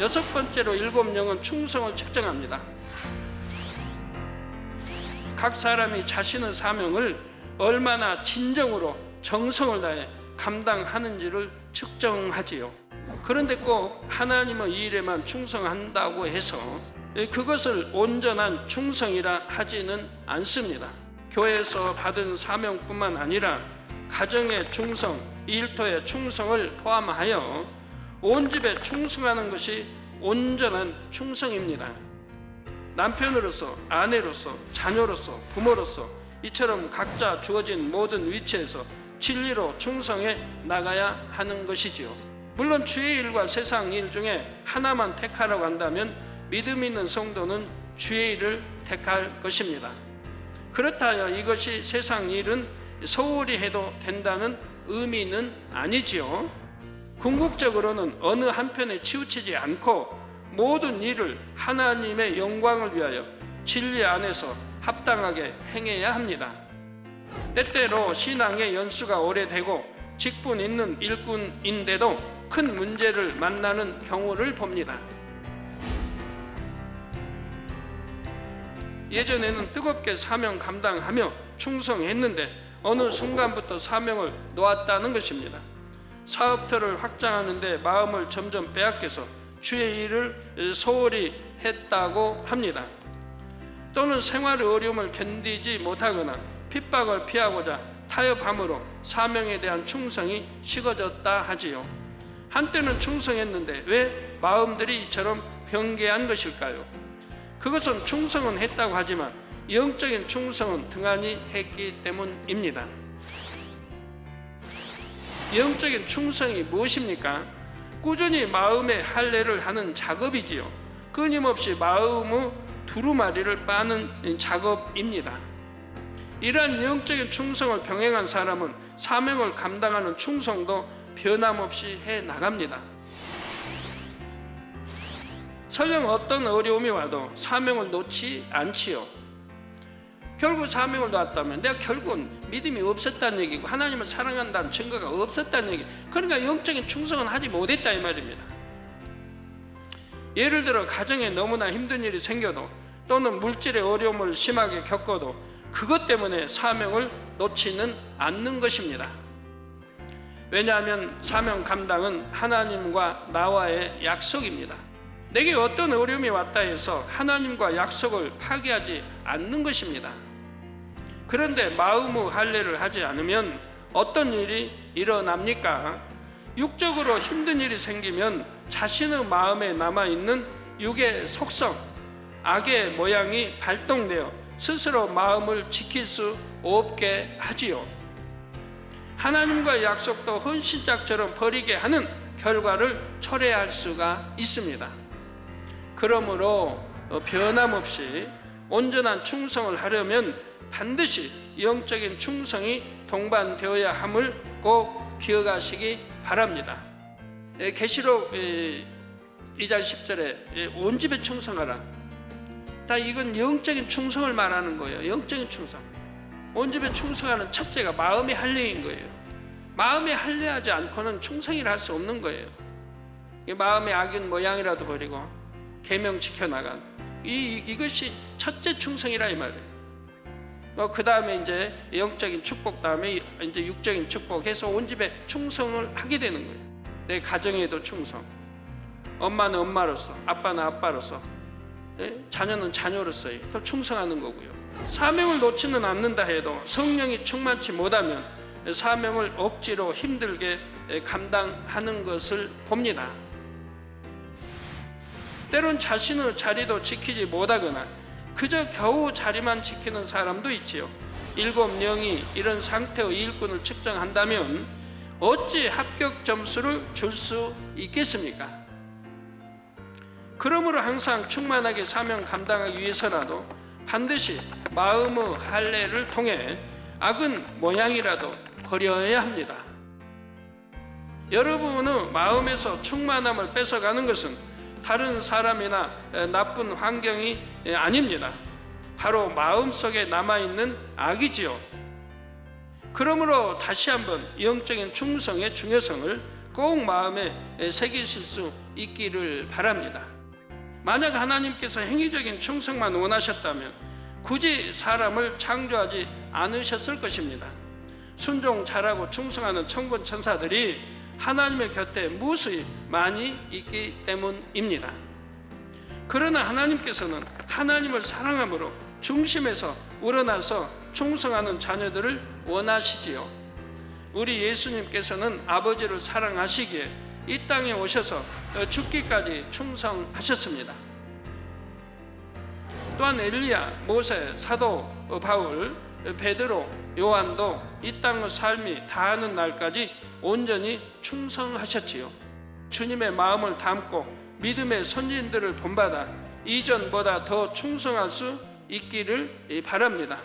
여섯 번째로 일곱 영은 충성을 측정합니다. 각 사람이 자신의 사명을 얼마나 진정으로 정성을 다해 감당하는지를 측정하지요. 그런데 꼭 하나님의 일에만 충성한다고 해서 그것을 온전한 충성이라 하지는 않습니다. 교회에서 받은 사명뿐만 아니라 가정의 충성, 일터의 충성을 포함하여 온 집에 충성하는 것이 온전한 충성입니다. 남편으로서, 아내로서, 자녀로서, 부모로서 이처럼 각자 주어진 모든 위치에서 진리로 충성해 나가야 하는 것이지요. 물론 주의 일과 세상 일 중에 하나만 택하라고 한다면 믿음 있는 성도는 주의 일을 택할 것입니다. 그렇다 하여 이것이 세상 일은 소홀히 해도 된다는 의미는 아니지요. 궁극적으로는 어느 한편에 치우치지 않고 모든 일을 하나님의 영광을 위하여 진리 안에서 합당하게 행해야 합니다. 때때로 신앙의 연수가 오래되고 직분 있는 일꾼인데도 큰 문제를 만나는 경우를 봅니다. 예전에는 뜨겁게 사명 감당하며 충성했는데 어느 순간부터 사명을 놓았다는 것입니다. 사업터를 확장하는데 마음을 점점 빼앗겨서 주의 일을 소홀히 했다고 합니다. 또는 생활의 어려움을 견디지 못하거나 핍박을 피하고자 타협함으로 사명에 대한 충성이 식어졌다 하지요. 한때는 충성했는데 왜 마음들이 이처럼 변개한 것일까요? 그것은 충성은 했다고 하지만 영적인 충성은 등한히 했기 때문입니다. 영적인 충성이 무엇입니까? 꾸준히 마음의 할례를 하는 작업이지요. 끊임없이 마음의 두루마리를 빠는 작업입니다. 이러한 영적인 충성을 병행한 사람은 사명을 감당하는 충성도 변함없이 해 나갑니다. 설령 어떤 어려움이 와도 사명을 놓지 않지요. 결국 사명을 놓았다면 내가 결국은 믿음이 없었다는 얘기고 하나님을 사랑한다는 증거가 없었다는 얘기. 그러니까 영적인 충성은 하지 못했다 이 말입니다. 예를 들어 가정에 너무나 힘든 일이 생겨도 또는 물질의 어려움을 심하게 겪어도 그것 때문에 사명을 놓지는 않는 것입니다. 왜냐하면 사명 감당은 하나님과 나와의 약속입니다. 내게 어떤 어려움이 왔다 해서 하나님과 약속을 파기하지 않는 것입니다. 그런데 마음의 할례를 하지 않으면 어떤 일이 일어납니까? 육적으로 힘든 일이 생기면 자신의 마음에 남아있는 육의 속성, 악의 모양이 발동되어 스스로 마음을 지킬 수 없게 하지요. 하나님과의 약속도 헌신짝처럼 버리게 하는 결과를 초래할 수가 있습니다. 그러므로 변함없이 온전한 충성을 하려면 반드시 영적인 충성이 동반되어야 함을 꼭 기억하시기 바랍니다. 계시록 2장 10절에 온 집에 충성하라. 다 이건 영적인 충성을 말하는 거예요. 영적인 충성. 온 집에 충성하는 첫째가 마음의 할례인 거예요. 마음에 할례하지 않고는 충성이라 할 수 없는 거예요. 마음의 악인 모양이라도 버리고 계명 지켜나간 이것이 첫째 충성이라 이 말이에요. 그 다음에 이제 영적인 축복 다음에 이제 육적인 축복해서 온 집에 충성을 하게 되는 거예요. 내 가정에도 충성, 엄마는 엄마로서, 아빠는 아빠로서, 자녀는 자녀로서 또 충성하는 거고요. 사명을 놓지는 않는다 해도 성령이 충만치 못하면 사명을 억지로 힘들게 감당하는 것을 봅니다. 때론 자신의 자리도 지키지 못하거나 그저 겨우 자리만 지키는 사람도 있지요. 7영이 이런 상태의 일꾼을 측정한다면 어찌 합격 점수를 줄 수 있겠습니까? 그러므로 항상 충만하게 사명 감당하기 위해서라도 반드시 마음의 할례를 통해 악은 모양이라도 버려야 합니다. 여러분의 마음에서 충만함을 뺏어가는 것은 다른 사람이나 나쁜 환경이 아닙니다. 바로 마음속에 남아있는 악이지요. 그러므로 다시 한번 영적인 충성의 중요성을 꼭 마음에 새기실 수 있기를 바랍니다. 만약 하나님께서 행위적인 충성만 원하셨다면 굳이 사람을 창조하지 않으셨을 것입니다. 순종 잘하고 충성하는 천군 천사들이 하나님의 곁에 무수히 많이 있기 때문입니다. 그러나 하나님께서는 하나님을 사랑함으로 중심에서 우러나서 충성하는 자녀들을 원하시지요. 우리 예수님께서는 아버지를 사랑하시기에 이 땅에 오셔서 죽기까지 충성하셨습니다. 또한 엘리야, 모세, 사도 바울, 베드로, 요한도 이 땅의 삶이 다하는 날까지 온전히 충성하셨지요. 주님의 마음을 담고 믿음의 선진들을 본받아 이전보다 더 충성할 수 있기를 바랍니다.